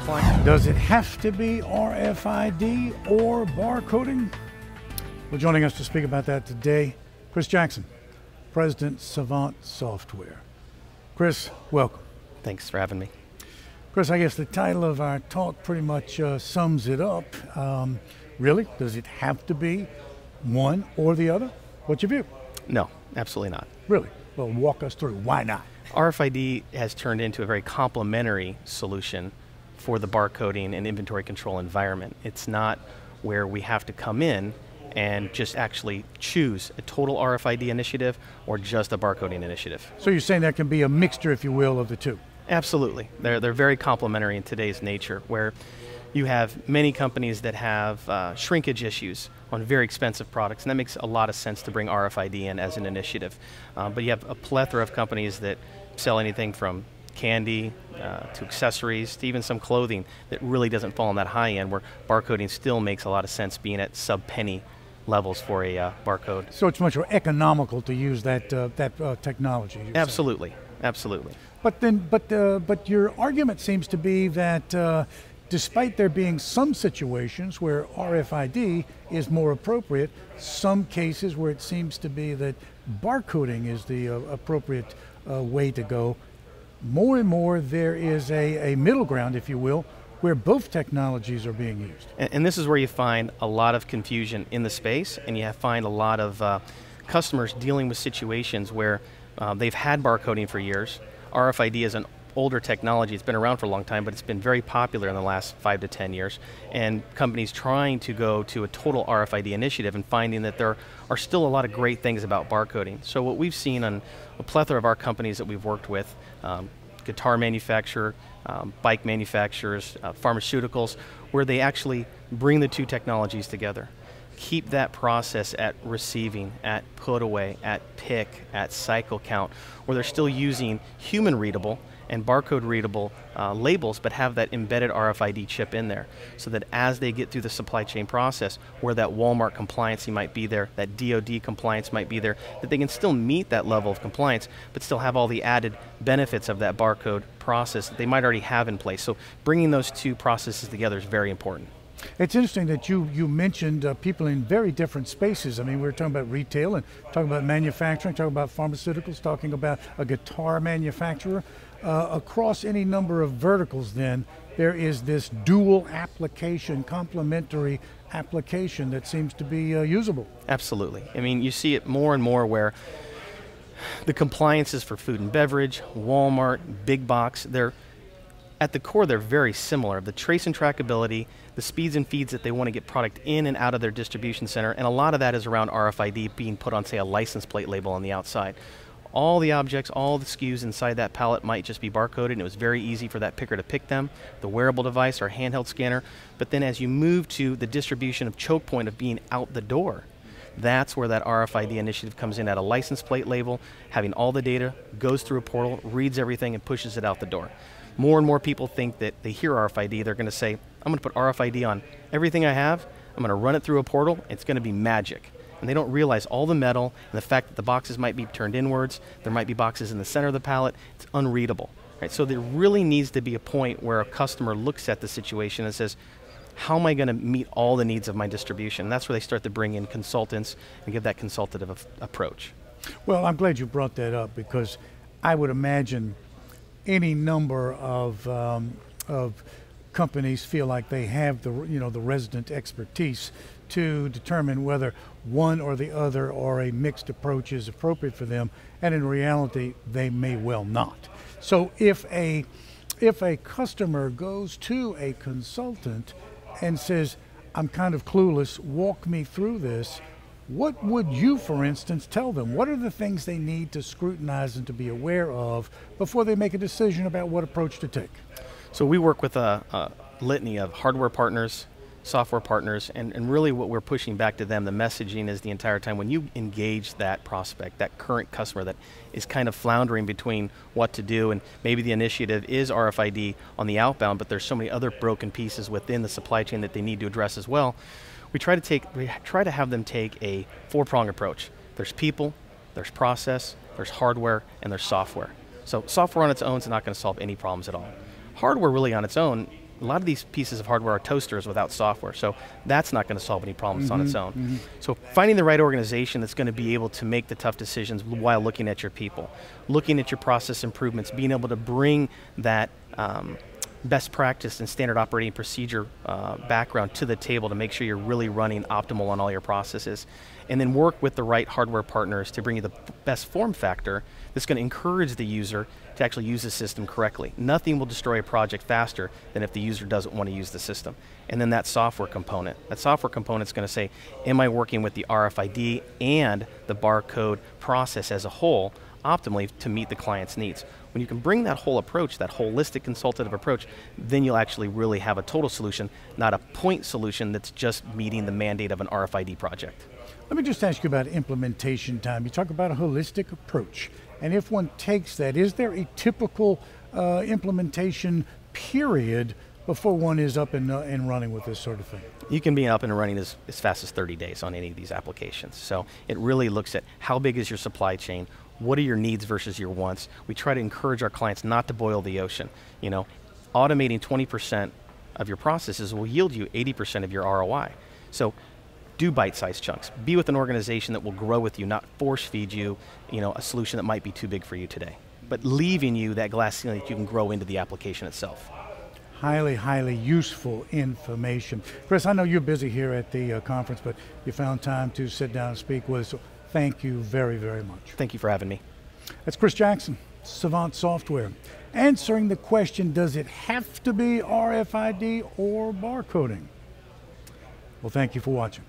compliance. Does it have to be RFID or barcoding? Well, joining us to speak about that today, Chris Jackson, President, Savant Software. Chris, welcome. Thanks for having me. Chris, I guess the title of our talk pretty much sums it up. Really, does it have to be one or the other? What's your view? No, absolutely not. Really? Well, walk us through. Why not? RFID has turned into a very complementary solution for the barcoding and inventory control environment. It's not where we have to come in and just actually choose a total RFID initiative or just a barcoding initiative. So you're saying there can be a mixture, if you will, of the two? Absolutely. They're very complementary in today's nature, where you have many companies that have shrinkage issues on very expensive products, and that makes a lot of sense to bring RFID in as an initiative. But you have a plethora of companies that sell anything from candy to accessories to even some clothing that really doesn't fall in that high end, where barcoding still makes a lot of sense being at sub-penny levels for a barcode. So it's much more economical to use that technology. Absolutely, absolutely. But your argument seems to be that despite there being some situations where RFID is more appropriate, some cases where it seems to be that barcoding is the appropriate way to go, more and more there is a middle ground, if you will, where both technologies are being used. And this is where you find a lot of confusion in the space, and you find a lot of customers dealing with situations where they've had barcoding for years. RFID is an older technology. It's been around for a long time, but it's been very popular in the last 5 to 10 years. And companies trying to go to a total RFID initiative and finding that there are still a lot of great things about barcoding. So what we've seen on a plethora of our companies that we've worked with, guitar manufacturer, bike manufacturers, pharmaceuticals, where they actually bring the two technologies together. Keep that process at receiving, at put away, at pick, at cycle count, where they're still using human readable and barcode readable labels, but have that embedded RFID chip in there, so that as they get through the supply chain process, where that Walmart compliance might be there, that DoD compliance might be there, that they can still meet that level of compliance, but still have all the added benefits of that barcode process that they might already have in place. So bringing those two processes together is very important. It's interesting that you mentioned people in very different spaces. I mean, we were talking about retail and talking about manufacturing, talking about pharmaceuticals, talking about a guitar manufacturer. Across any number of verticals, then, there is this dual application, complementary application that seems to be usable. Absolutely. I mean, you see it more and more where the compliances for food and beverage, Walmart, big box, at the core, they're very similar. The trace and trackability, the speeds and feeds that they want to get product in and out of their distribution center, and a lot of that is around RFID being put on, say, a license plate label on the outside. All the objects, all the SKUs inside that pallet might just be barcoded, and it was very easy for that picker to pick them, the wearable device or handheld scanner. But then as you move to the distribution of choke point of being out the door, that's where that RFID initiative comes in at a license plate label, having all the data, goes through a portal, reads everything, and pushes it out the door. More and more people think that they hear RFID, they're going to say, I'm going to put RFID on everything I have, I'm going to run it through a portal, it's going to be magic. And they don't realize all the metal and the fact that the boxes might be turned inwards, there might be boxes in the center of the pallet, it's unreadable. Right? So there really needs to be a point where a customer looks at the situation and says, how am I going to meet all the needs of my distribution? And that's where they start to bring in consultants and give that consultative approach. Well, I'm glad you brought that up, because I would imagine any number of companies feel like they have the resident expertise to determine whether one or the other or a mixed approach is appropriate for them, and in reality they may well not. So if a customer goes to a consultant and says, I'm kind of clueless, walk me through this, what would you, for instance, tell them? What are the things they need to scrutinize and to be aware of before they make a decision about what approach to take? So we work with a litany of hardware partners, software partners, and really what we're pushing back to them, the messaging is the entire time, when you engage that prospect, that current customer that is kind of floundering between what to do, and maybe the initiative is RFID on the outbound, but there's so many other broken pieces within the supply chain that they need to address as well. We try to have them take a four-prong approach. There's people, there's process, there's hardware, and there's software. So software on its own is not going to solve any problems at all. Hardware really on its own, a lot of these pieces of hardware are toasters without software, so that's not going to solve any problems on its own. So finding the right organization that's going to be able to make the tough decisions while looking at your people, looking at your process improvements, being able to bring that best practice and standard operating procedure background to the table to make sure you're really running optimal on all your processes, and then work with the right hardware partners to bring you the best form factor that's going to encourage the user to actually use the system correctly. Nothing will destroy a project faster than if the user doesn't want to use the system. And then that software component. That software component is going to say, am I working with the RFID and the barcode process as a whole optimally to meet the client's needs? When you can bring that whole approach, that holistic consultative approach, then you'll actually really have a total solution, not a point solution that's just meeting the mandate of an RFID project. Let me just ask you about implementation time. You talk about a holistic approach. And if one takes that, is there a typical implementation period before one is up and running with this sort of thing? You can be up and running as fast as 30 days on any of these applications. So it really looks at how big is your supply chain, what are your needs versus your wants. We try to encourage our clients not to boil the ocean. You know, automating 20% of your processes will yield you 80% of your ROI. So do bite-sized chunks. Be with an organization that will grow with you, not force feed you, a solution that might be too big for you today, but leaving you that glass ceiling that you can grow into the application itself. Highly, highly useful information. Chris, I know you're busy here at the conference, but you found time to sit down and speak with us. So thank you very, very much. Thank you for having me. That's Chris Jackson, Savant Software, answering the question, does it have to be RFID or barcoding? Well, thank you for watching.